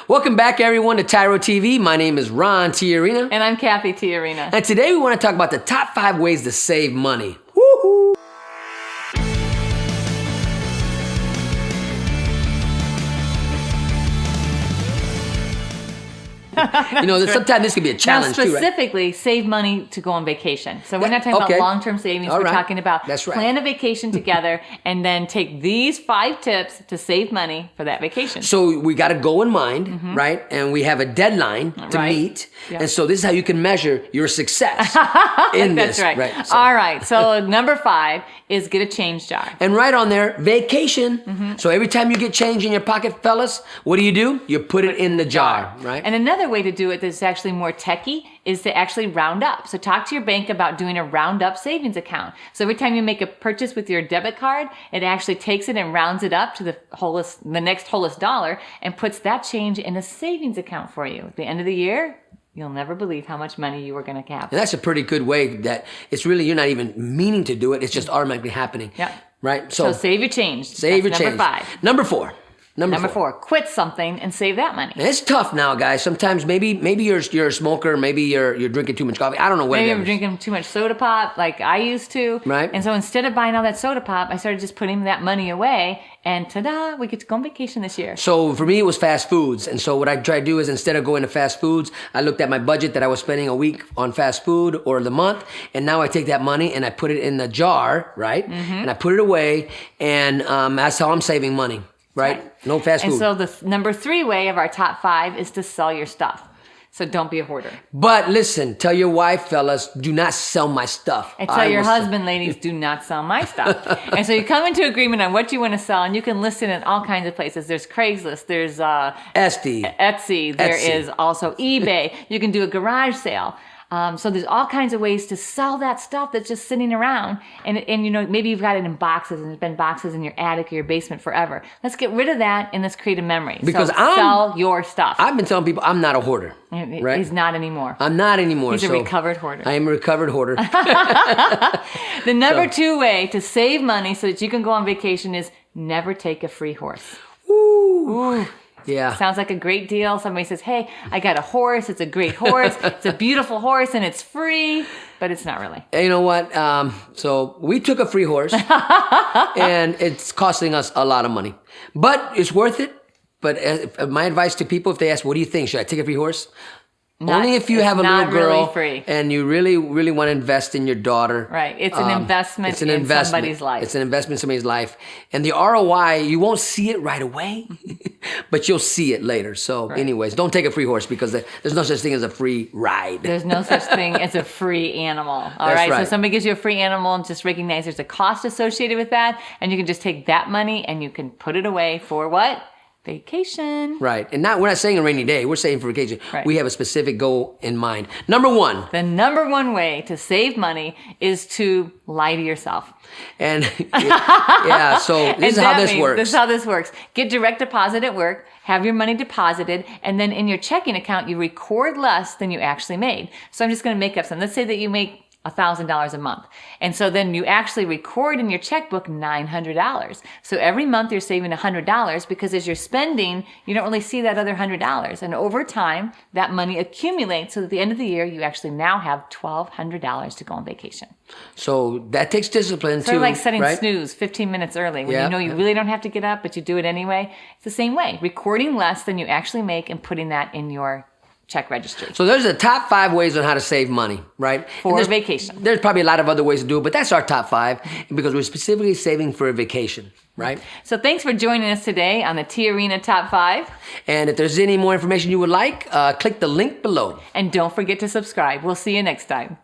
Welcome back, everyone, to TYRO TV. My name is Ron TYRO. And I'm Cathy TYRO. And today we want to talk about the top 5 ways to save money. Woo-hoo! Sometimes this can be a challenge now, too, right? specifically, save money to go on vacation. So we're not talking about long-term savings. All we're right. talking about That's right. plan a vacation together and then take these 5 tips to save money for that vacation. So we got a goal in mind, right? And we have a deadline to meet. Yeah. And so this is how you can measure your success in this. That's right. Right. So, all right. So number 5 is get a change jar. and right on there, vacation. So every time you get change in your pocket, fellas, what do? You put it in the jar, right? And another way to do it that's actually more techie is to actually round up. So talk to your bank about doing a round up savings account. So every time you make a purchase with your debit card, it actually takes it and rounds it up to the next wholest dollar and puts that change in a savings account for you. At the end of the year, you'll never believe how much money you are going to have. And that's a pretty good way that it's really, you're not even meaning to do it. It's just automatically happening. Yeah. Right? So save your change. Save your change. Number 5. Number 4. Number 4, quit something and save that money. And it's tough now, guys. Sometimes maybe you're a smoker, maybe you're drinking too much coffee. I don't know what Maybe it I'm is. drinking too much soda pop like I used to. Right. And so instead of buying all that soda pop, I started just putting that money away. And ta-da, we get to go on vacation this year. So for me, it was fast foods. And so what I try to do is instead of going to fast foods, I looked at my budget that I was spending a week on fast food or the month. And now I take that money and I put it in the jar, right? And I put it away. And that's how I'm saving money. Right? No fast food. And so the number 3 way of our top 5 is to sell your stuff. So don't be a hoarder. But listen, tell your wife, fellas, do not sell my stuff. And tell your husband, ladies, do not sell my stuff. And so you come into agreement on what you want to sell, and you can list it in all kinds of places. There's Craigslist, there's Etsy, there is also eBay. You can do a garage sale. So there's all kinds of ways to sell that stuff that's just sitting around. And maybe you've got it in boxes and there's been boxes in your attic or your basement forever. Let's get rid of that and let's create a memory. Because sell your stuff. I've been telling people I'm not a hoarder. Right? He's not anymore. I'm not anymore. He's a recovered hoarder. I am a recovered hoarder. The number 2 way to save money so that you can go on vacation is never take a free horse. Ooh. Yeah. Sounds like a great deal. Somebody says, hey, I got a horse. It's a great horse. It's a beautiful horse and it's free, but it's not really. And you know what? So we took a free horse and it's costing us a lot of money, but it's worth it. But my advice to people, if they ask, what do you think? Should I take a free horse? Only if you have a little girl and you really, really want to invest in your daughter. Right. It's an investment in somebody's life. It's an investment in somebody's life. And the ROI, you won't see it right away, but you'll see it later. So anyways, don't take a free horse because there's no such thing as a free ride. There's no such thing as a free animal. All right. So somebody gives you a free animal and just recognize there's a cost associated with that. And you can just take that money and you can put it away for what? Vacation. Right. And we're not saying a rainy day. We're saying for vacation. Right. We have a specific goal in mind. Number 1. The number 1 way to save money is to lie to yourself. And so this is how this works. This is how this works. Get direct deposit at work, have your money deposited, and then in your checking account, you record less than you actually made. So I'm just going to make up some. Let's say that you make $1,000 a month. And so then you actually record in your checkbook $900. So every month you're saving $100 because as you're spending, you don't really see that other $100. And over time, that money accumulates so that at the end of the year, you actually now have $1,200 to go on vacation. So that takes discipline too. Sort of like setting snooze 15 minutes early when you know you really don't have to get up, but you do it anyway. It's the same way. Recording less than you actually make and putting that in your check registry. So there's the top 5 ways on how to save money, right? For vacation. There's probably a lot of other ways to do it, but that's our top 5 because we're specifically saving for a vacation, right? So thanks for joining us today on the TYRO Top 5. And if there's any more information you would like, click the link below. And don't forget to subscribe. We'll see you next time.